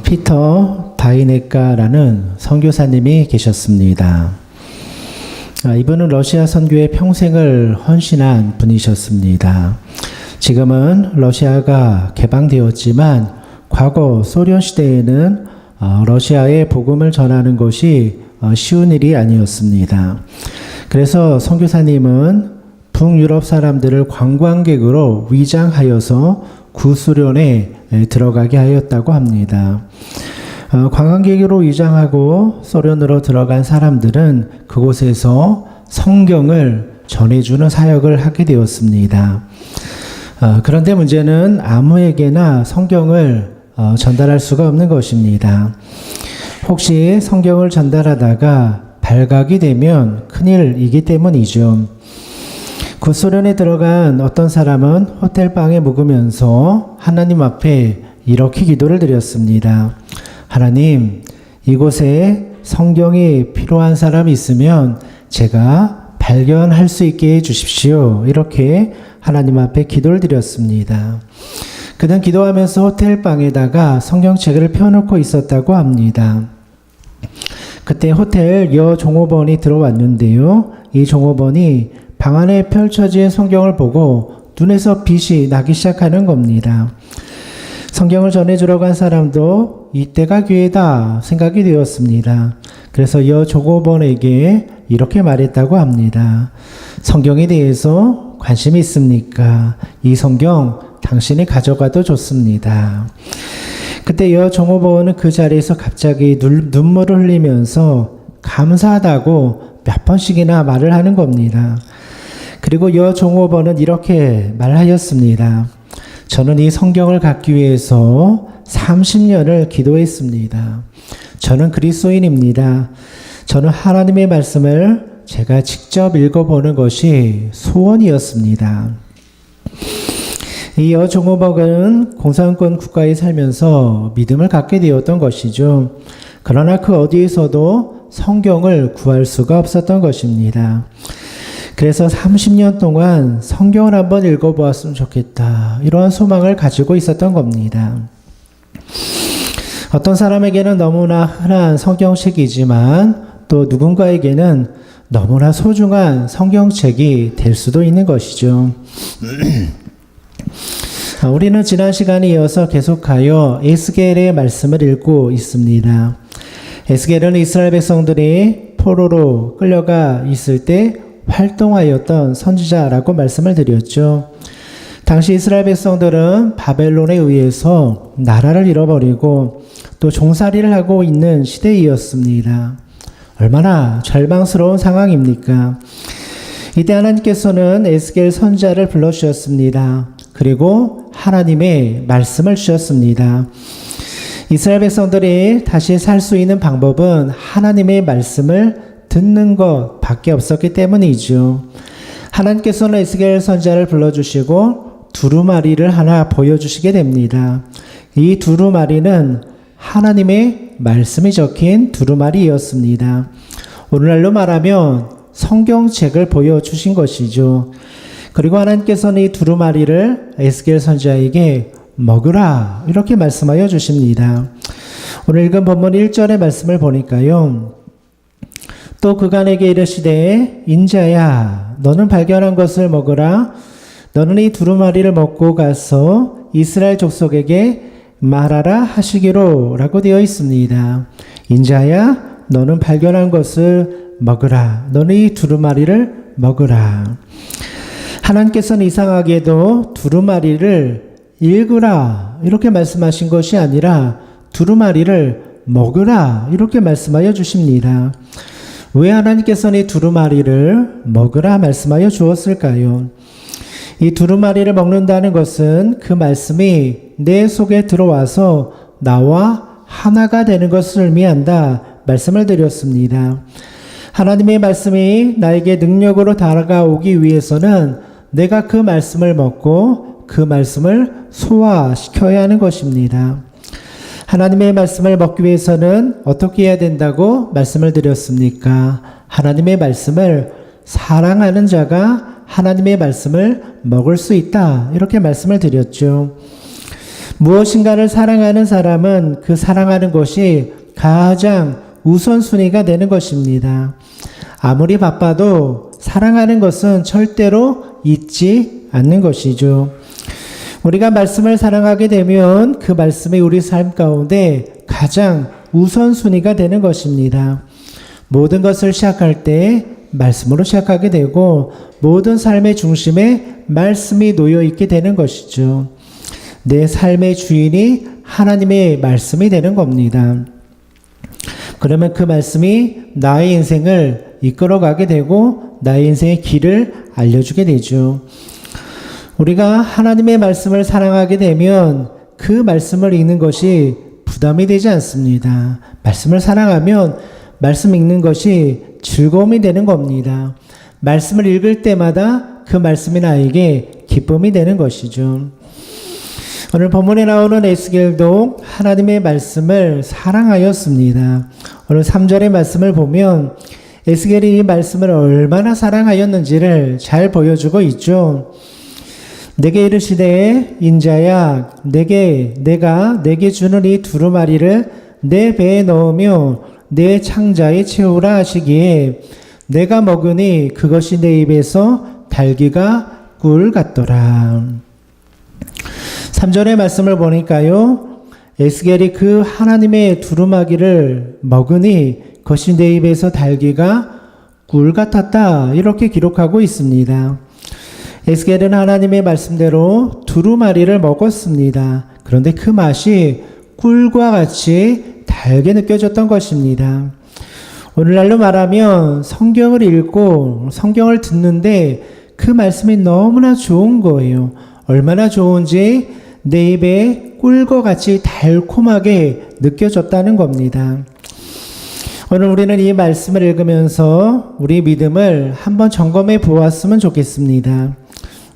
피터 바이네카라는 선교사님이 계셨습니다. 이분은 러시아 선교에 평생을 헌신한 분이셨습니다. 지금은 러시아가 개방되었지만 과거 소련 시대에는 러시아에 복음을 전하는 것이 쉬운 일이 아니었습니다. 그래서 선교사님은 북유럽 사람들을 관광객으로 위장하여서 구소련에 들어가게 하였다고 합니다. 관광객으로 위장하고 소련으로 들어간 사람들은 그곳에서 성경을 전해주는 사역을 하게 되었습니다. 그런데 문제는 아무에게나 성경을 전달할 수가 없는 것입니다. 혹시 성경을 전달하다가 발각이 되면 큰일이기 때문이죠. 구소련에 들어간 어떤 사람은 호텔방에 묵으면서 하나님 앞에 이렇게 기도를 드렸습니다. 하나님, 이곳에 성경이 필요한 사람이 있으면 제가 발견할 수 있게 해주십시오. 이렇게 하나님 앞에 기도를 드렸습니다. 그는 기도하면서 호텔방에다가 성경책을 펴놓고 있었다고 합니다. 그때 호텔 여종업원이 들어왔는데요. 이 종업원이 방 안에 펼쳐진 성경을 보고 눈에서 빛이 나기 시작하는 겁니다. 성경을 전해주러 간 사람도 이때가 기회다 생각이 되었습니다. 그래서 여종업원에게 이렇게 말했다고 합니다. 성경에 대해서 관심이 있습니까? 이 성경 당신이 가져가도 좋습니다. 그때 여종업원은 그 자리에서 갑자기 눈물을 흘리면서 감사하다고 몇 번씩이나 말을 하는 겁니다. 그리고 여종업원은 이렇게 말하였습니다. 저는 이 성경을 갖기 위해서 30년을 기도했습니다. 저는 그리스도인입니다. 저는 하나님의 말씀을 제가 직접 읽어보는 것이 소원이었습니다. 이 여종업원은 공산권 국가에 살면서 믿음을 갖게 되었던 것이죠. 그러나 그 어디에서도 성경을 구할 수가 없었던 것입니다. 그래서 30년 동안 성경을 한번 읽어보았으면 좋겠다. 이러한 소망을 가지고 있었던 겁니다. 어떤 사람에게는 너무나 흔한 성경책이지만 또 누군가에게는 너무나 소중한 성경책이 될 수도 있는 것이죠. 우리는 지난 시간에 이어서 계속하여 에스겔의 말씀을 읽고 있습니다. 에스겔은 이스라엘 백성들이 포로로 끌려가 있을 때 활동하였던 선지자라고 말씀을 드렸죠. 당시 이스라엘 백성들은 바벨론에 의해서 나라를 잃어버리고 또 종살이를 하고 있는 시대이었습니다. 얼마나 절망스러운 상황입니까? 이때 하나님께서는 에스겔 선지자를 불러주셨습니다. 그리고 하나님의 말씀을 주셨습니다. 이스라엘 백성들이 다시 살 수 있는 방법은 하나님의 말씀을 듣는 것 밖에 없었기 때문이죠. 하나님께서는 에스겔 선지자를 불러주시고 두루마리를 하나 보여주시게 됩니다. 이 두루마리는 하나님의 말씀이 적힌 두루마리였습니다. 오늘날로 말하면 성경책을 보여주신 것이죠. 그리고 하나님께서는 이 두루마리를 에스겔 선지자에게 먹으라 이렇게 말씀하여 주십니다. 오늘 읽은 본문 1절의 말씀을 보니까요. 또 그간에게 이르시되 인자야 너는 발견한 것을 먹으라. 너는 이 두루마리를 먹고 가서 이스라엘 족속에게 말하라 하시기로 라고 되어 있습니다. 인자야 너는 발견한 것을 먹으라. 너는 이 두루마리를 먹으라. 하나님께서는 이상하게도 두루마리를 읽으라 이렇게 말씀하신 것이 아니라 두루마리를 먹으라 이렇게 말씀하여 주십니다. 왜 하나님께서는 이 두루마리를 먹으라 말씀하여 주었을까요? 이 두루마리를 먹는다는 것은 그 말씀이 내 속에 들어와서 나와 하나가 되는 것을 의미한다 말씀을 드렸습니다. 하나님의 말씀이 나에게 능력으로 다가오기 위해서는 내가 그 말씀을 먹고 그 말씀을 소화시켜야 하는 것입니다. 하나님의 말씀을 먹기 위해서는 어떻게 해야 된다고 말씀을 드렸습니까? 하나님의 말씀을 사랑하는 자가 하나님의 말씀을 먹을 수 있다. 이렇게 말씀을 드렸죠. 무엇인가를 사랑하는 사람은 그 사랑하는 것이 가장 우선순위가 되는 것입니다. 아무리 바빠도 사랑하는 것은 절대로 잊지 않는 것이죠. 우리가 말씀을 사랑하게 되면 그 말씀이 우리 삶 가운데 가장 우선순위가 되는 것입니다. 모든 것을 시작할 때 말씀으로 시작하게 되고 모든 삶의 중심에 말씀이 놓여 있게 되는 것이죠. 내 삶의 주인이 하나님의 말씀이 되는 겁니다. 그러면 그 말씀이 나의 인생을 이끌어가게 되고 나의 인생의 길을 알려주게 되죠. 우리가 하나님의 말씀을 사랑하게 되면 그 말씀을 읽는 것이 부담이 되지 않습니다. 말씀을 사랑하면 말씀 읽는 것이 즐거움이 되는 겁니다. 말씀을 읽을 때마다 그 말씀이 나에게 기쁨이 되는 것이죠. 오늘 본문에 나오는 에스겔도 하나님의 말씀을 사랑하였습니다. 오늘 3절의 말씀을 보면 에스겔이 이 말씀을 얼마나 사랑하였는지를 잘 보여주고 있죠. 내게 이르시되 인자야 내가 내게 주는 이 두루마리를 내 배에 넣으며 내 창자에 채우라 하시기에 내가 먹으니 그것이 내 입에서 달기가 꿀 같더라. 3절의 말씀을 보니까요. 에스겔이 그 하나님의 두루마기를 먹으니 그것이 내 입에서 달기가 꿀 같았다. 이렇게 기록하고 있습니다. 에스겔은 하나님의 말씀대로 두루마리를 먹었습니다. 그런데 그 맛이 꿀과 같이 달게 느껴졌던 것입니다. 오늘날로 말하면 성경을 읽고 성경을 듣는데 그 말씀이 너무나 좋은 거예요. 얼마나 좋은지 내 입에 꿀과 같이 달콤하게 느껴졌다는 겁니다. 오늘 우리는 이 말씀을 읽으면서 우리 믿음을 한번 점검해 보았으면 좋겠습니다.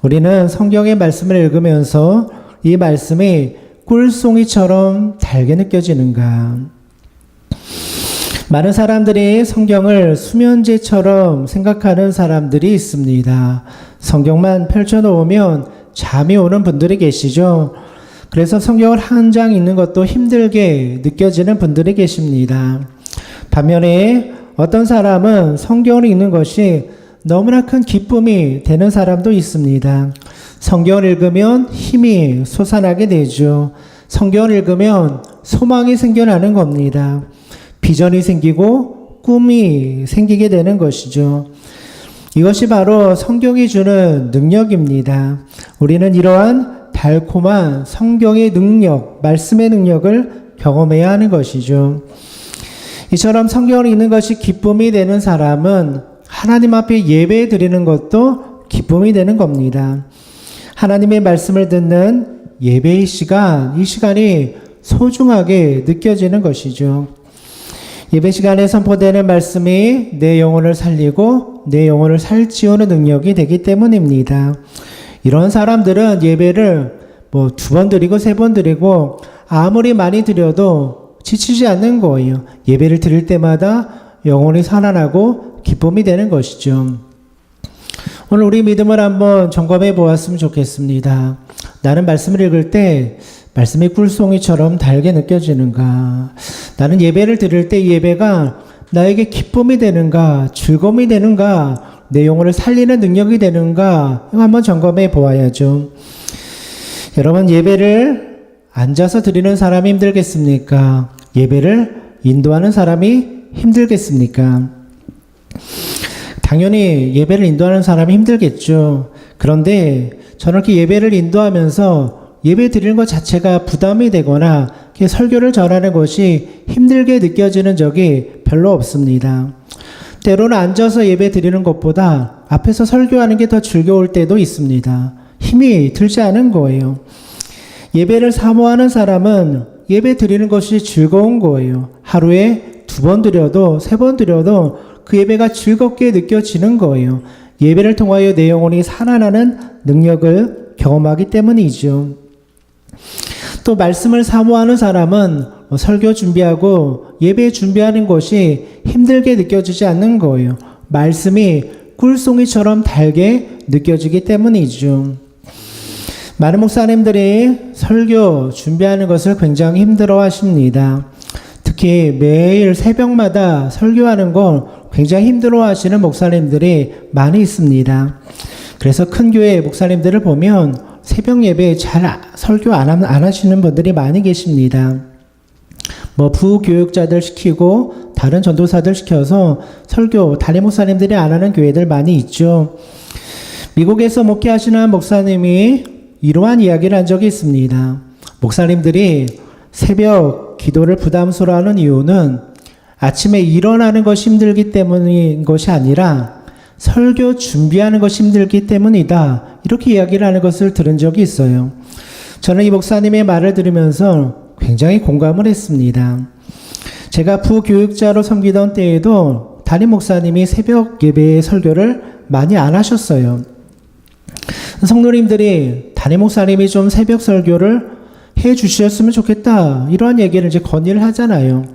우리는 성경의 말씀을 읽으면서 이 말씀이 꿀송이처럼 달게 느껴지는가? 많은 사람들이 성경을 수면제처럼 생각하는 사람들이 있습니다. 성경만 펼쳐놓으면 잠이 오는 분들이 계시죠. 그래서 성경을 한 장 읽는 것도 힘들게 느껴지는 분들이 계십니다. 반면에 어떤 사람은 성경을 읽는 것이 너무나 큰 기쁨이 되는 사람도 있습니다. 성경을 읽으면 힘이 솟아나게 되죠. 성경을 읽으면 소망이 생겨나는 겁니다. 비전이 생기고 꿈이 생기게 되는 것이죠. 이것이 바로 성경이 주는 능력입니다. 우리는 이러한 달콤한 성경의 능력, 말씀의 능력을 경험해야 하는 것이죠. 이처럼 성경을 읽는 것이 기쁨이 되는 사람은 하나님 앞에 예배 드리는 것도 기쁨이 되는 겁니다. 하나님의 말씀을 듣는 예배의 시간, 이 시간이 소중하게 느껴지는 것이죠. 예배 시간에 선포되는 말씀이 내 영혼을 살리고 내 영혼을 살찌우는 능력이 되기 때문입니다. 이런 사람들은 예배를 2번 드리고 3번 드리고 아무리 많이 드려도 지치지 않는 거예요. 예배를 드릴 때마다 영혼이 살아나고 기쁨이 되는 것이죠. 오늘 우리 믿음을 한번 점검해 보았으면 좋겠습니다. 나는 말씀을 읽을 때 말씀이 꿀송이처럼 달게 느껴지는가? 나는 예배를 드릴 때 이 예배가 나에게 기쁨이 되는가? 즐거움이 되는가? 내 영혼을 살리는 능력이 되는가? 이거 한번 점검해 보아야죠. 여러분, 예배를 앉아서 드리는 사람이 힘들겠습니까? 예배를 인도하는 사람이 힘들겠습니까? 당연히 예배를 인도하는 사람이 힘들겠죠. 그런데 저는 이렇게 예배를 인도하면서 예배 드리는 것 자체가 부담이 되거나 설교를 전하는 것이 힘들게 느껴지는 적이 별로 없습니다. 때로는 앉아서 예배 드리는 것보다 앞에서 설교하는 게 더 즐거울 때도 있습니다. 힘이 들지 않은 거예요. 예배를 사모하는 사람은 예배 드리는 것이 즐거운 거예요. 하루에 2번 드려도 3번 드려도 그 예배가 즐겁게 느껴지는 거예요. 예배를 통하여 내 영혼이 살아나는 능력을 경험하기 때문이죠. 또 말씀을 사모하는 사람은 설교 준비하고 예배 준비하는 것이 힘들게 느껴지지 않는 거예요. 말씀이 꿀송이처럼 달게 느껴지기 때문이죠. 많은 목사님들이 설교 준비하는 것을 굉장히 힘들어 하십니다. 특히 매일 새벽마다 설교하는 걸 굉장히 힘들어 하시는 목사님들이 많이 있습니다. 그래서 큰 교회 목사님들을 보면 새벽 예배 잘 설교 안 하시는 분들이 많이 계십니다. 부교육자들 시키고 다른 전도사들 시켜서 설교 담임 목사님들이 안 하는 교회들 많이 있죠. 미국에서 목회하시는 목사님이 이러한 이야기를 한 적이 있습니다. 목사님들이 새벽 기도를 부담스러워하는 이유는 아침에 일어나는 것이 힘들기 때문인 것이 아니라 설교 준비하는 것이 힘들기 때문이다. 이렇게 이야기를 하는 것을 들은 적이 있어요. 저는 이 목사님의 말을 들으면서 굉장히 공감을 했습니다. 제가 부교육자로 섬기던 때에도 담임 목사님이 새벽 예배의 설교를 많이 안 하셨어요. 성도님들이 담임 목사님이 좀 새벽 설교를 해 주셨으면 좋겠다. 이런 얘기를 이제 건의를 하잖아요.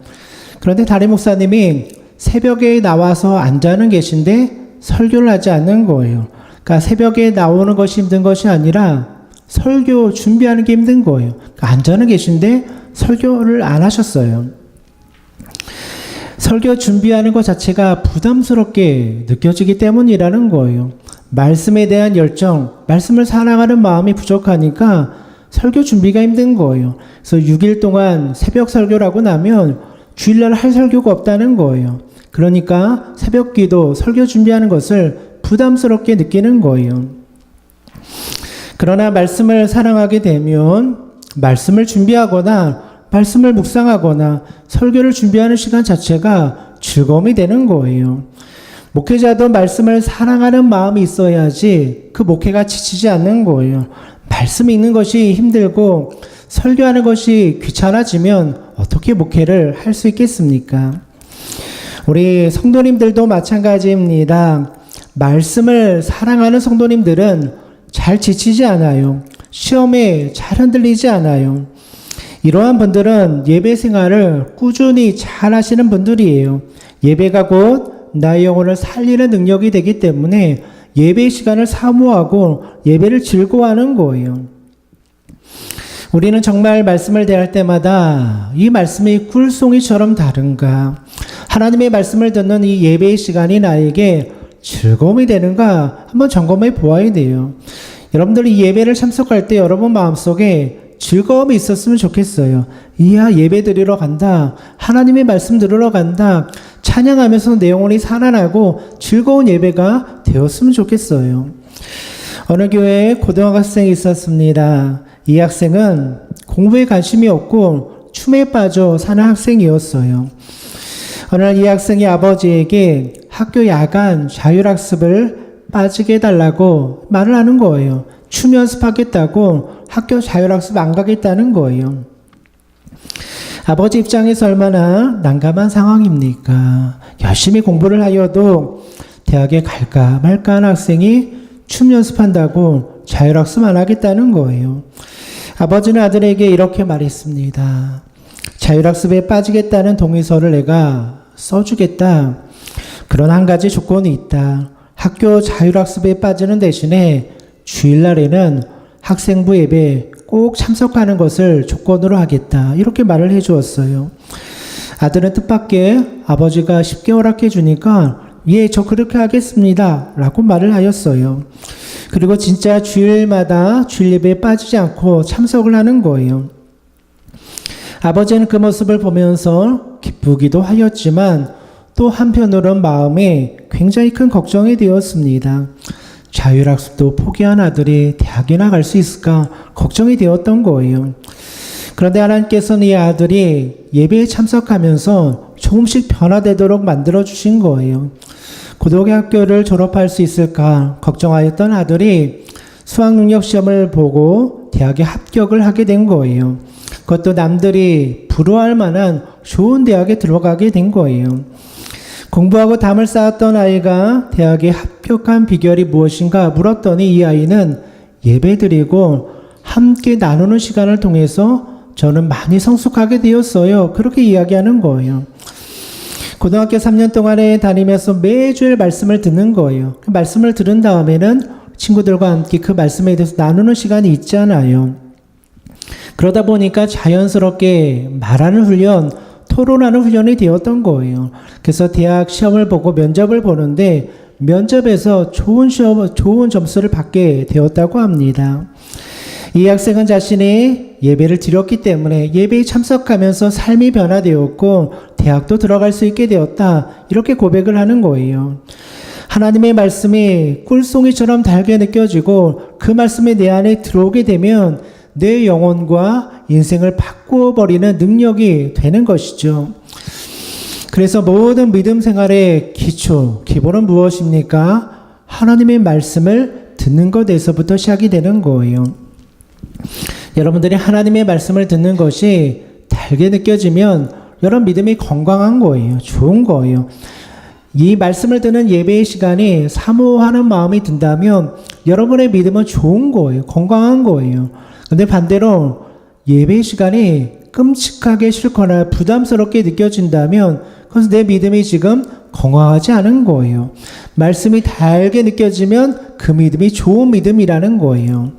그런데 담임 목사님이 새벽에 나와서 앉아는 계신데 설교를 하지 않는 거예요. 그러니까 새벽에 나오는 것이 힘든 것이 아니라 설교 준비하는 게 힘든 거예요. 그러니까 앉아는 계신데 설교를 안 하셨어요. 설교 준비하는 것 자체가 부담스럽게 느껴지기 때문이라는 거예요. 말씀에 대한 열정, 말씀을 사랑하는 마음이 부족하니까 설교 준비가 힘든 거예요. 그래서 6일 동안 새벽 설교를 하고 나면 주일날 할 설교가 없다는 거예요. 그러니까 새벽 기도, 설교 준비하는 것을 부담스럽게 느끼는 거예요. 그러나 말씀을 사랑하게 되면 말씀을 준비하거나 말씀을 묵상하거나 설교를 준비하는 시간 자체가 즐거움이 되는 거예요. 목회자도 말씀을 사랑하는 마음이 있어야지 그 목회가 지치지 않는 거예요. 말씀 읽는 것이 힘들고 설교하는 것이 귀찮아지면 어떻게 목회를 할 수 있겠습니까? 우리 성도님들도 마찬가지입니다. 말씀을 사랑하는 성도님들은 잘 지치지 않아요. 시험에 잘 흔들리지 않아요. 이러한 분들은 예배 생활을 꾸준히 잘 하시는 분들이에요. 예배가 곧 나의 영혼을 살리는 능력이 되기 때문에 예배 시간을 사모하고 예배를 즐거워하는 거예요. 우리는 정말 말씀을 대할 때마다 이 말씀이 꿀송이처럼 다른가? 하나님의 말씀을 듣는 이 예배의 시간이 나에게 즐거움이 되는가? 한번 점검해 보아야 돼요. 여러분들이 예배를 참석할 때 여러분 마음속에 즐거움이 있었으면 좋겠어요. 이야, 예배 드리러 간다. 하나님의 말씀 들으러 간다. 찬양하면서 내 영혼이 살아나고 즐거운 예배가 되었으면 좋겠어요. 어느 교회에 고등학생이 있었습니다. 이 학생은 공부에 관심이 없고 춤에 빠져 사는 학생이었어요. 어느 날 이 학생이 아버지에게 학교 야간 자율학습을 빠지게 해달라고 말을 하는 거예요. 춤 연습하겠다고 학교 자율학습 안 가겠다는 거예요. 아버지 입장에서 얼마나 난감한 상황입니까? 열심히 공부를 하여도 대학에 갈까 말까 하는 학생이 춤 연습한다고 자율학습 안 하겠다는 거예요. 아버지는 아들에게 이렇게 말했습니다. 자율학습에 빠지겠다는 동의서를 내가 써주겠다. 그런 한 가지 조건이 있다. 학교 자율학습에 빠지는 대신에 주일날에는 학생부 예배 꼭 참석하는 것을 조건으로 하겠다. 이렇게 말을 해 주었어요. 아들은 뜻밖의 아버지가 쉽게 허락해 주니까 예, 저 그렇게 하겠습니다. 라고 말을 하였어요. 그리고 진짜 주일마다 주일 예배에 빠지지 않고 참석을 하는 거예요. 아버지는 그 모습을 보면서 기쁘기도 하였지만 또 한편으로는 마음에 굉장히 큰 걱정이 되었습니다. 자율학습도 포기한 아들이 대학이나 갈 수 있을까 걱정이 되었던 거예요. 그런데 하나님께서는 이 아들이 예배에 참석하면서 조금씩 변화되도록 만들어주신 거예요. 고등학교를 졸업할 수 있을까 걱정하였던 아들이 수학능력시험을 보고 대학에 합격을 하게 된 거예요. 그것도 남들이 부러워할 만한 좋은 대학에 들어가게 된 거예요. 공부하고 담을 쌓았던 아이가 대학에 합격한 비결이 무엇인가 물었더니 이 아이는 예배드리고 함께 나누는 시간을 통해서 저는 많이 성숙하게 되었어요. 그렇게 이야기하는 거예요. 고등학교 3년 동안에 다니면서 매주일 말씀을 듣는 거예요. 말씀을 들은 다음에는 친구들과 함께 그 말씀에 대해서 나누는 시간이 있잖아요. 그러다 보니까 자연스럽게 말하는 훈련, 토론하는 훈련이 되었던 거예요. 그래서 대학 시험을 보고 면접을 보는데 면접에서 좋은 점수를 받게 되었다고 합니다. 이 학생은 자신이 예배를 드렸기 때문에 예배에 참석하면서 삶이 변화되었고 대학도 들어갈 수 있게 되었다. 이렇게 고백을 하는 거예요. 하나님의 말씀이 꿀송이처럼 달게 느껴지고 그 말씀이 내 안에 들어오게 되면 내 영혼과 인생을 바꾸어 버리는 능력이 되는 것이죠. 그래서 모든 믿음 생활의 기본은 무엇입니까? 하나님의 말씀을 듣는 것에서부터 시작이 되는 거예요. 여러분들이 하나님의 말씀을 듣는 것이 달게 느껴지면 여러분 믿음이 건강한 거예요. 좋은 거예요. 이 말씀을 듣는 예배의 시간이 사모하는 마음이 든다면 여러분의 믿음은 좋은 거예요. 건강한 거예요. 근데 반대로 예배의 시간이 끔찍하게 싫거나 부담스럽게 느껴진다면 그것은 내 믿음이 지금 건강하지 않은 거예요. 말씀이 달게 느껴지면 그 믿음이 좋은 믿음이라는 거예요.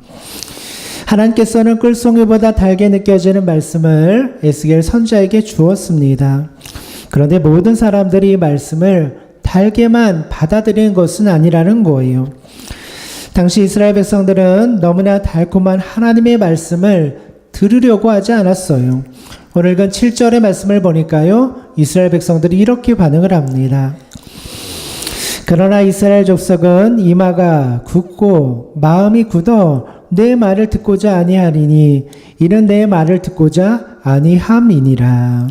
하나님께서는 꿀송이보다 달게 느껴지는 말씀을 에스겔 선지자에게 주었습니다. 그런데 모든 사람들이 이 말씀을 달게만 받아들이는 것은 아니라는 거예요. 당시 이스라엘 백성들은 너무나 달콤한 하나님의 말씀을 들으려고 하지 않았어요. 오늘 읽은 7절의 말씀을 보니까요. 이스라엘 백성들이 이렇게 반응을 합니다. 그러나 이스라엘 족속은 이마가 굳고 마음이 굳어 내 말을 듣고자 아니하리니 이는 내 말을 듣고자 아니함이니라.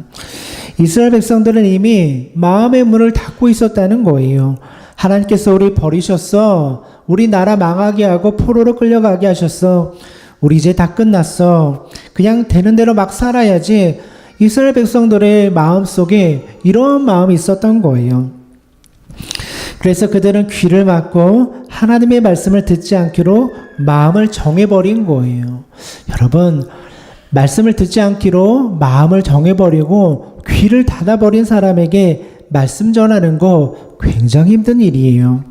이스라엘 백성들은 이미 마음의 문을 닫고 있었다는 거예요. 하나님께서 우리 버리셨어. 우리 나라 망하게 하고 포로로 끌려가게 하셨어. 우리 이제 다 끝났어. 그냥 되는 대로 막 살아야지. 이스라엘 백성들의 마음속에 이런 마음이 있었던 거예요. 그래서 그들은 귀를 막고 하나님의 말씀을 듣지 않기로 마음을 정해버린 거예요. 여러분, 말씀을 듣지 않기로 마음을 정해버리고 귀를 닫아버린 사람에게 말씀 전하는 거 굉장히 힘든 일이에요.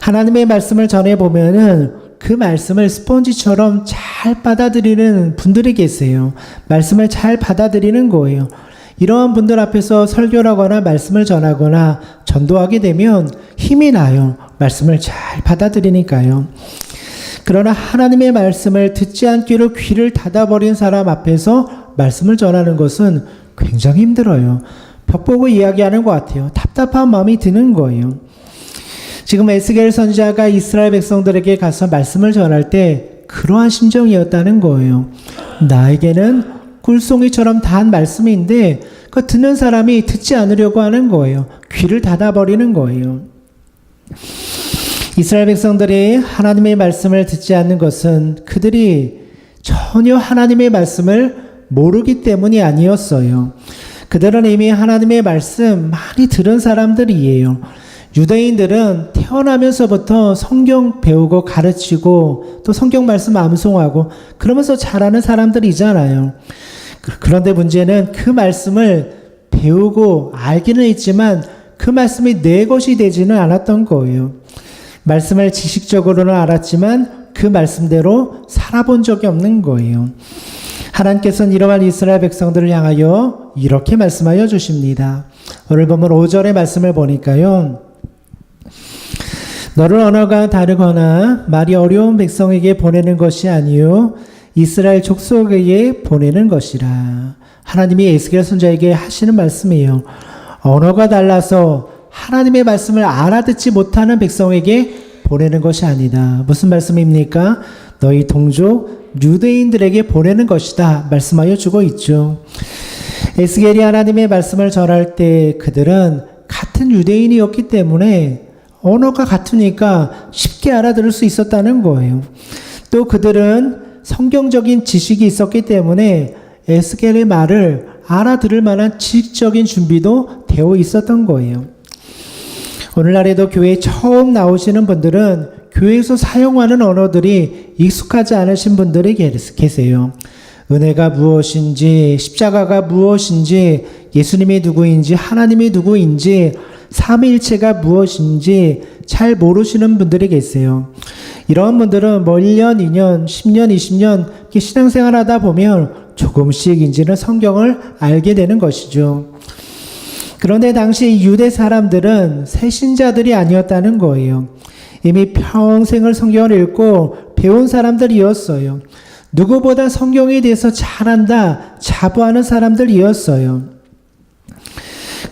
하나님의 말씀을 전해보면은 그 말씀을 스펀지처럼 잘 받아들이는 분들이 계세요. 말씀을 잘 받아들이는 거예요. 이러한 분들 앞에서 설교를 하거나 말씀을 전하거나 전도하게 되면 힘이 나요. 말씀을 잘 받아들이니까요. 그러나 하나님의 말씀을 듣지 않기로 귀를 닫아버린 사람 앞에서 말씀을 전하는 것은 굉장히 힘들어요. 벽 보고 이야기하는 것 같아요. 답답한 마음이 드는 거예요. 지금 에스겔 선지자가 이스라엘 백성들에게 가서 말씀을 전할 때 그러한 심정이었다는 거예요. 나에게는 꿀송이처럼 단 말씀인데 그 듣는 사람이 듣지 않으려고 하는 거예요. 귀를 닫아버리는 거예요. 이스라엘 백성들이 하나님의 말씀을 듣지 않는 것은 그들이 전혀 하나님의 말씀을 모르기 때문이 아니었어요. 그들은 이미 하나님의 말씀 많이 들은 사람들이에요. 유대인들은 태어나면서부터 성경 배우고 가르치고 또 성경 말씀 암송하고 그러면서 잘하는 사람들이잖아요. 그런데 문제는 그 말씀을 배우고 알기는 있지만 그 말씀이 내 것이 되지는 않았던 거예요. 말씀을 지식적으로는 알았지만 그 말씀대로 살아본 적이 없는 거예요. 하나님께서는 이러한 이스라엘 백성들을 향하여 이렇게 말씀하여 주십니다. 오늘 보면 5절의 말씀을 보니까요. 너를 언어가 다르거나 말이 어려운 백성에게 보내는 것이 아니요 이스라엘 족속에게 보내는 것이라. 하나님이 에스겔 선지자에게 하시는 말씀이에요. 언어가 달라서 하나님의 말씀을 알아듣지 못하는 백성에게 보내는 것이 아니다. 무슨 말씀입니까? 너희 동족 유대인들에게 보내는 것이다. 말씀하여 주고 있죠. 에스겔이 하나님의 말씀을 전할 때 그들은 같은 유대인이었기 때문에 언어가 같으니까 쉽게 알아들을 수 있었다는 거예요. 또 그들은 성경적인 지식이 있었기 때문에 에스겔의 말을 알아들을 만한 지식적인 준비도 되어 있었던 거예요. 오늘날에도 교회에 처음 나오시는 분들은 교회에서 사용하는 언어들이 익숙하지 않으신 분들이 계세요. 은혜가 무엇인지, 십자가가 무엇인지, 예수님이 누구인지, 하나님이 누구인지, 삼위일체가 무엇인지 잘 모르시는 분들이 계세요. 이런 분들은 뭐 1년, 2년, 10년, 20년 이렇게 신앙생활 하다 보면 조금씩 이제는 성경을 알게 되는 것이죠. 그런데 당시 유대 사람들은 새신자들이 아니었다는 거예요. 이미 평생을 성경을 읽고 배운 사람들이었어요. 누구보다 성경에 대해서 잘 안다, 자부하는 사람들이었어요.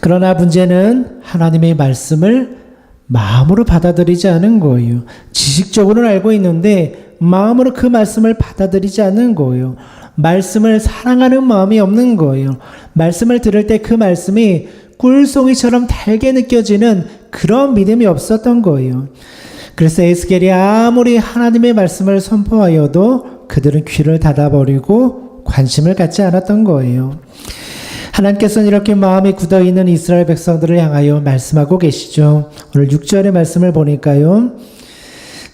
그러나 문제는 하나님의 말씀을 마음으로 받아들이지 않은 거예요. 지식적으로는 알고 있는데 마음으로 그 말씀을 받아들이지 않는 거예요. 말씀을 사랑하는 마음이 없는 거예요. 말씀을 들을 때 그 말씀이 꿀송이처럼 달게 느껴지는 그런 믿음이 없었던 거예요. 그래서 에스겔이 아무리 하나님의 말씀을 선포하여도 그들은 귀를 닫아버리고 관심을 갖지 않았던 거예요. 하나님께서는 이렇게 마음이 굳어있는 이스라엘 백성들을 향하여 말씀하고 계시죠. 오늘 6절의 말씀을 보니까요.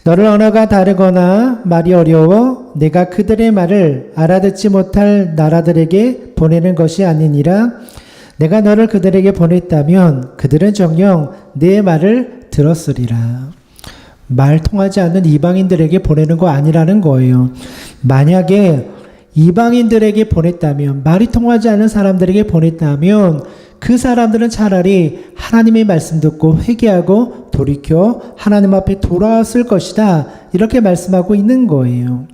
너를 언어가 다르거나 말이 어려워 내가 그들의 말을 알아듣지 못할 나라들에게 보내는 것이 아니니라. 내가 너를 그들에게 보냈다면 그들은 정녕 내 말을 들었으리라. 말 통하지 않는 이방인들에게 보내는 거 아니라는 거예요. 만약에 이방인들에게 보냈다면, 말이 통하지 않는 사람들에게 보냈다면 그 사람들은 차라리 하나님의 말씀 듣고 회개하고 돌이켜 하나님 앞에 돌아왔을 것이다. 이렇게 말씀하고 있는 거예요.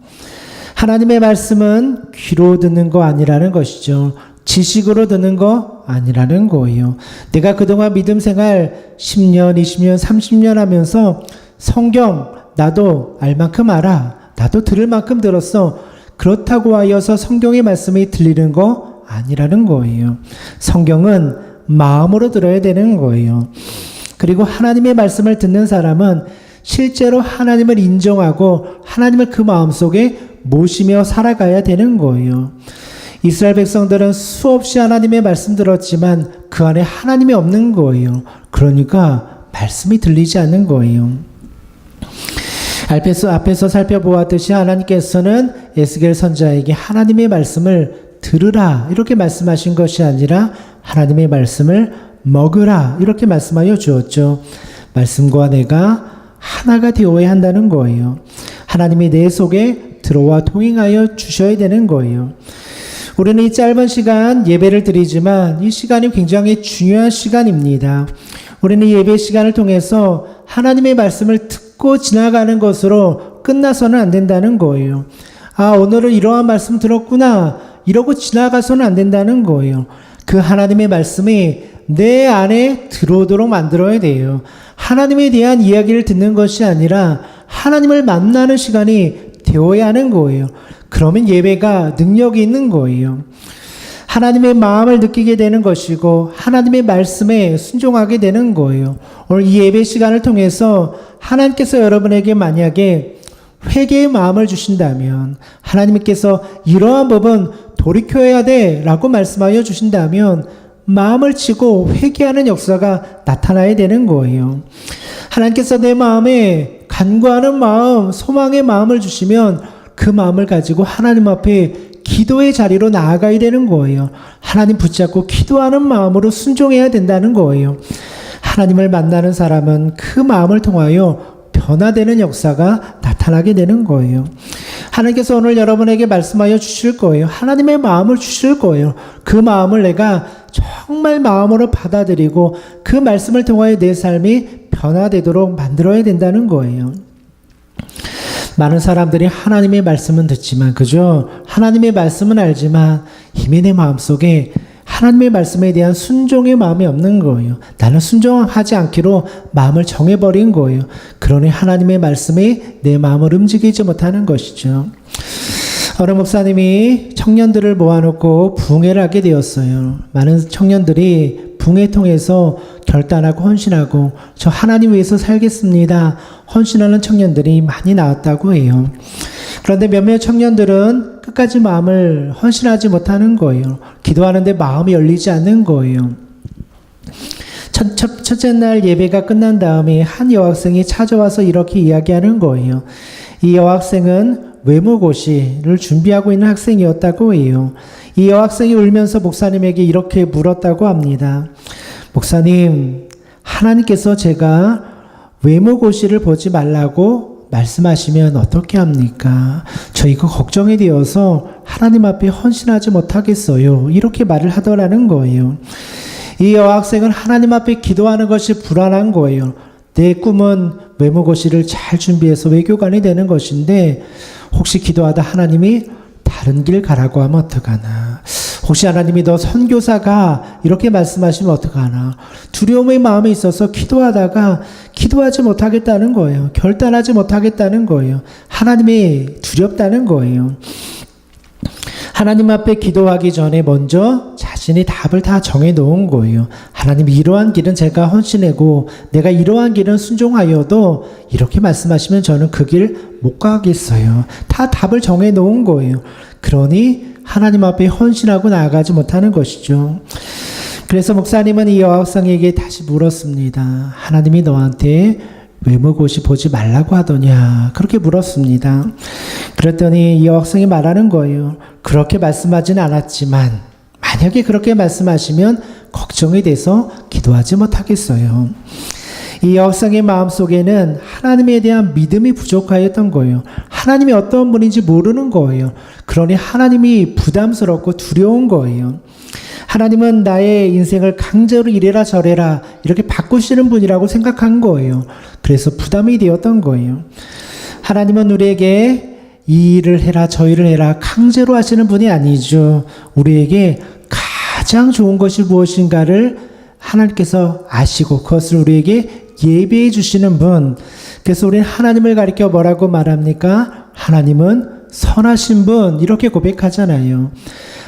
하나님의 말씀은 귀로 듣는 거 아니라는 것이죠. 지식으로 듣는 거 아니라는 거예요. 내가 그동안 믿음 생활 10년, 20년, 30년 하면서 성경 나도 알 만큼 알아. 나도 들을 만큼 들었어. 그렇다고 하여서 성경의 말씀이 들리는 거 아니라는 거예요. 성경은 마음으로 들어야 되는 거예요. 그리고 하나님의 말씀을 듣는 사람은 실제로 하나님을 인정하고 하나님을 그 마음속에 모시며 살아가야 되는 거예요. 이스라엘 백성들은 수없이 하나님의 말씀 들었지만 그 안에 하나님이 없는 거예요. 그러니까 말씀이 들리지 않는 거예요. 앞에서 살펴보았듯이 하나님께서는 에스겔 선지자에게 하나님의 말씀을 들으라 이렇게 말씀하신 것이 아니라 하나님의 말씀을 먹으라 이렇게 말씀하여 주었죠. 말씀과 내가 하나가 되어야 한다는 거예요. 하나님이 내 속에 들어와 동행하여 주셔야 되는 거예요. 우리는 이 짧은 시간 예배를 드리지만 이 시간이 굉장히 중요한 시간입니다. 우리는 예배 시간을 통해서 하나님의 말씀을 듣고 지나가는 것으로 끝나서는 안 된다는 거예요. 아, 오늘은 이러한 말씀 들었구나 이러고 지나가서는 안 된다는 거예요. 그 하나님의 말씀이 내 안에 들어오도록 만들어야 돼요. 하나님에 대한 이야기를 듣는 것이 아니라 하나님을 만나는 시간이 되어야 하는 거예요. 그러면 예배가 능력이 있는 거예요. 하나님의 마음을 느끼게 되는 것이고 하나님의 말씀에 순종하게 되는 거예요. 오늘 이 예배 시간을 통해서 하나님께서 여러분에게 만약에 회개의 마음을 주신다면 하나님께서 이러한 부분 돌이켜야 돼 라고 말씀하여 주신다면 마음을 치고 회개하는 역사가 나타나야 되는 거예요. 하나님께서 내 마음에 간구하는 마음, 소망의 마음을 주시면 그 마음을 가지고 하나님 앞에 기도의 자리로 나아가야 되는 거예요. 하나님 붙잡고 기도하는 마음으로 순종해야 된다는 거예요. 하나님을 만나는 사람은 그 마음을 통하여 변화되는 역사가 나타나게 되는 거예요. 하나님께서 오늘 여러분에게 말씀하여 주실 거예요. 하나님의 마음을 주실 거예요. 그 마음을 내가 정말 마음으로 받아들이고 그 말씀을 통하여 내 삶이 변화되도록 만들어야 된다는 거예요. 많은 사람들이 하나님의 말씀은 듣지만, 그죠? 하나님의 말씀은 알지만 이미 내 마음속에 하나님의 말씀에 대한 순종의 마음이 없는 거예요. 나는 순종하지 않기로 마음을 정해버린 거예요. 그러니 하나님의 말씀이 내 마음을 움직이지 못하는 것이죠. 어느 목사님이 청년들을 모아놓고 붕회를 하게 되었어요. 많은 청년들이 붕회 통해서 결단하고 헌신하고 저 하나님 위해서 살겠습니다. 헌신하는 청년들이 많이 나왔다고 해요. 그런데 몇몇 청년들은 끝까지 마음을 헌신하지 못하는 거예요. 기도하는데 마음이 열리지 않는 거예요. 첫째 날 예배가 끝난 다음에 한 여학생이 찾아와서 이렇게 이야기하는 거예요. 이 여학생은 외모고시를 준비하고 있는 학생이었다고 해요. 이 여학생이 울면서 목사님에게 이렇게 물었다고 합니다. 목사님, 하나님께서 제가 외모고시를 보지 말라고 말씀하시면 어떻게 합니까? 저 이거 걱정이 되어서 하나님 앞에 헌신하지 못하겠어요. 이렇게 말을 하더라는 거예요. 이 여학생은 하나님 앞에 기도하는 것이 불안한 거예요. 내 꿈은 외모고시를 잘 준비해서 외교관이 되는 것인데 혹시 기도하다 하나님이 다른 길 가라고 하면 어떡하나. 혹시 하나님이 너 선교사가 이렇게 말씀하시면 어떡하나. 두려움의 마음이 있어서 기도하다가 기도하지 못하겠다는 거예요. 결단하지 못하겠다는 거예요. 하나님이 두렵다는 거예요. 하나님 앞에 기도하기 전에 먼저 자신이 답을 다 정해놓은 거예요. 하나님 이러한 길은 제가 헌신하고 내가 이러한 길은 순종하여도 이렇게 말씀하시면 저는 그 길 못 가겠어요. 다 답을 정해놓은 거예요. 그러니 하나님 앞에 헌신하고 나아가지 못하는 것이죠. 그래서 목사님은 이 여학생에게 다시 물었습니다. 하나님이 너한테 외모고시 보지 말라고 하더냐? 그렇게 물었습니다. 그랬더니 이 여학생이 말하는 거예요. 그렇게 말씀하지는 않았지만 만약에 그렇게 말씀하시면 걱정이 돼서 기도하지 못하겠어요. 이 여학생의 마음속에는 하나님에 대한 믿음이 부족하였던 거예요. 하나님이 어떤 분인지 모르는 거예요. 그러니 하나님이 부담스럽고 두려운 거예요. 하나님은 나의 인생을 강제로 이래라 저래라 이렇게 바꾸시는 분이라고 생각한 거예요. 그래서 부담이 되었던 거예요. 하나님은 우리에게 이 일을 해라 저 일을 해라 강제로 하시는 분이 아니죠. 우리에게 가장 좋은 것이 무엇인가를 하나님께서 아시고 그것을 우리에게 예배해 주시는 분. 그래서 우리는 하나님을 가리켜 뭐라고 말합니까? 하나님은 선하신 분 이렇게 고백하잖아요.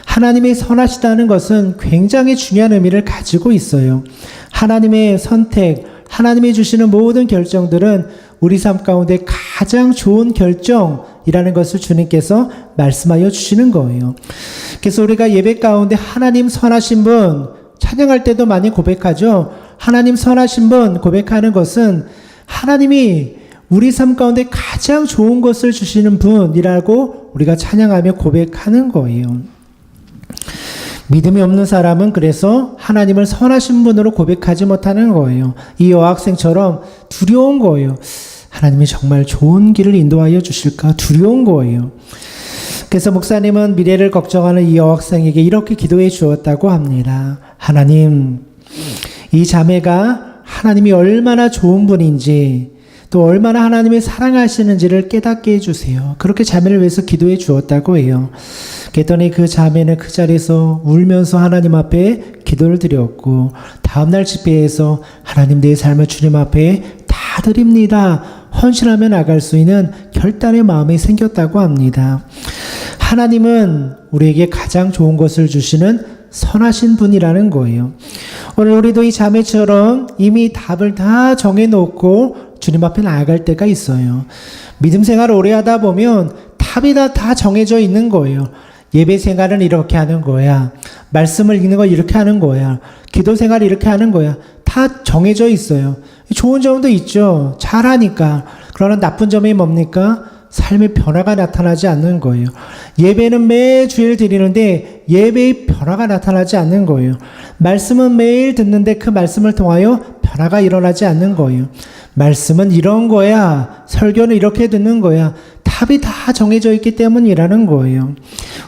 하나님이 선하시다는 것은 굉장히 중요한 의미를 가지고 있어요. 하나님의 선택, 하나님이 주시는 모든 결정들은 우리 삶 가운데 가장 좋은 결정이라는 것을 주님께서 말씀하여 주시는 거예요. 그래서 우리가 예배 가운데 하나님 선하신 분 찬양할 때도 많이 고백하죠. 하나님 선하신 분 고백하는 것은 하나님이 우리 삶 가운데 가장 좋은 것을 주시는 분이라고 우리가 찬양하며 고백하는 거예요. 믿음이 없는 사람은 그래서 하나님을 선하신 분으로 고백하지 못하는 거예요. 이 여학생처럼 두려운 거예요. 하나님이 정말 좋은 길을 인도하여 주실까 두려운 거예요. 그래서 목사님은 미래를 걱정하는 이 여학생에게 이렇게 기도해 주었다고 합니다. 하나님, 이 자매가 하나님이 얼마나 좋은 분인지 또 얼마나 하나님이 사랑하시는지를 깨닫게 해주세요. 그렇게 자매를 위해서 기도해 주었다고 해요. 그랬더니 그 자매는 그 자리에서 울면서 하나님 앞에 기도를 드렸고 다음날 집회에서 하나님 내 삶을 주님 앞에 다 드립니다. 헌신하며 나갈 수 있는 결단의 마음이 생겼다고 합니다. 하나님은 우리에게 가장 좋은 것을 주시는 선하신 분이라는 거예요. 오늘 우리도 이 자매처럼 이미 답을 다 정해놓고 주님 앞에 나아갈 때가 있어요. 믿음 생활을 오래 하다 보면 답이 다 정해져 있는 거예요. 예배 생활은 이렇게 하는 거야. 말씀을 읽는 거 이렇게 하는 거야. 기도 생활 이렇게 하는 거야. 다 정해져 있어요. 좋은 점도 있죠. 잘하니까. 그러나 나쁜 점이 뭡니까? 삶의 변화가 나타나지 않는 거예요. 예배는 매주일 드리는데 예배의 변화가 나타나지 않는 거예요. 말씀은 매일 듣는데 그 말씀을 통하여 변화가 일어나지 않는 거예요. 말씀은 이런 거야. 설교는 이렇게 듣는 거야. 답이 다 정해져 있기 때문이라는 거예요.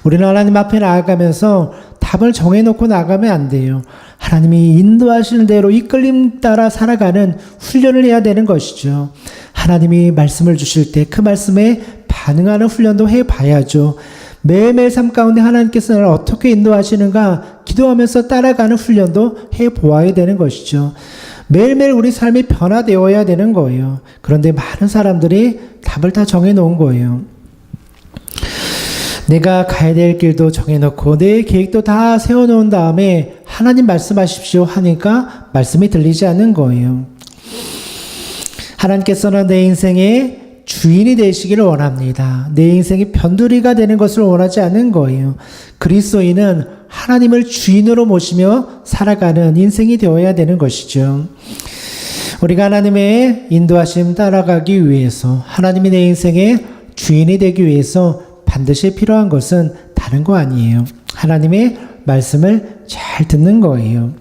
우리는 하나님 앞에 나아가면서 답을 정해놓고 나가면 안 돼요. 하나님이 인도하시는 대로 이끌림 따라 살아가는 훈련을 해야 되는 것이죠. 하나님이 말씀을 주실 때 그 말씀에 반응하는 훈련도 해봐야죠. 매일매일 삶 가운데 하나님께서 나를 어떻게 인도하시는가 기도하면서 따라가는 훈련도 해보아야 되는 것이죠. 매일매일 우리 삶이 변화되어야 되는 거예요. 그런데 많은 사람들이 답을 다 정해놓은 거예요. 내가 가야 될 길도 정해놓고 내 계획도 다 세워놓은 다음에 하나님 말씀하십시오 하니까 말씀이 들리지 않는 거예요. 하나님께서는 내 인생의 주인이 되시기를 원합니다. 내 인생이 변두리가 되는 것을 원하지 않는 거예요. 그리스도인은 하나님을 주인으로 모시며 살아가는 인생이 되어야 되는 것이죠. 우리가 하나님의 인도하심 따라가기 위해서 하나님이 내 인생의 주인이 되기 위해서 반드시 필요한 것은 다른 거 아니에요. 하나님의 말씀을 잘 듣는 거예요.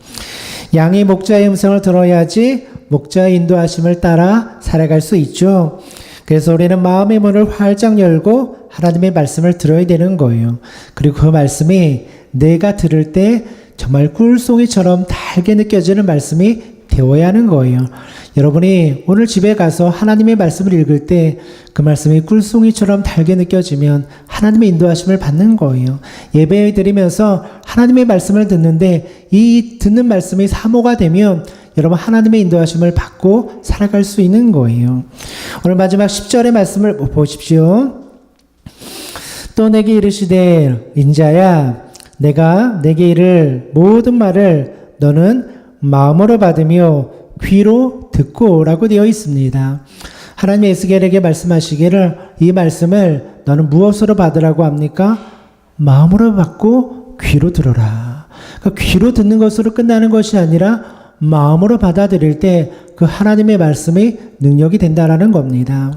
양이 목자의 음성을 들어야지 목자의 인도하심을 따라 살아갈 수 있죠. 그래서 우리는 마음의 문을 활짝 열고 하나님의 말씀을 들어야 되는 거예요. 그리고 그 말씀이 내가 들을 때 정말 꿀송이처럼 달게 느껴지는 말씀이 되어야 하는 거예요. 여러분이 오늘 집에 가서 하나님의 말씀을 읽을 때 그 말씀이 꿀송이처럼 달게 느껴지면 하나님의 인도하심을 받는 거예요. 예배 드리면서 하나님의 말씀을 듣는데 이 듣는 말씀이 사모가 되면 여러분 하나님의 인도하심을 받고 살아갈 수 있는 거예요. 오늘 마지막 10절의 말씀을 보십시오. 또 내게 이르시되 인자야 내가 내게 이를 모든 말을 너는 마음으로 받으며 귀로 듣고 라고 되어 있습니다. 하나님이 에스겔에게 말씀하시기를 이 말씀을 너는 무엇으로 받으라고 합니까? 마음으로 받고 귀로 들어라. 그러니까 귀로 듣는 것으로 끝나는 것이 아니라 마음으로 받아들일 때 그 하나님의 말씀이 능력이 된다라는 겁니다.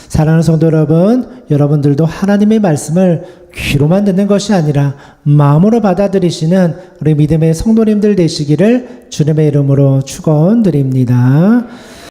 사랑하는 성도 여러분, 여러분들도 하나님의 말씀을 귀로만 듣는 것이 아니라 마음으로 받아들이시는 우리 믿음의 성도님들 되시기를 주님의 이름으로 축원드립니다.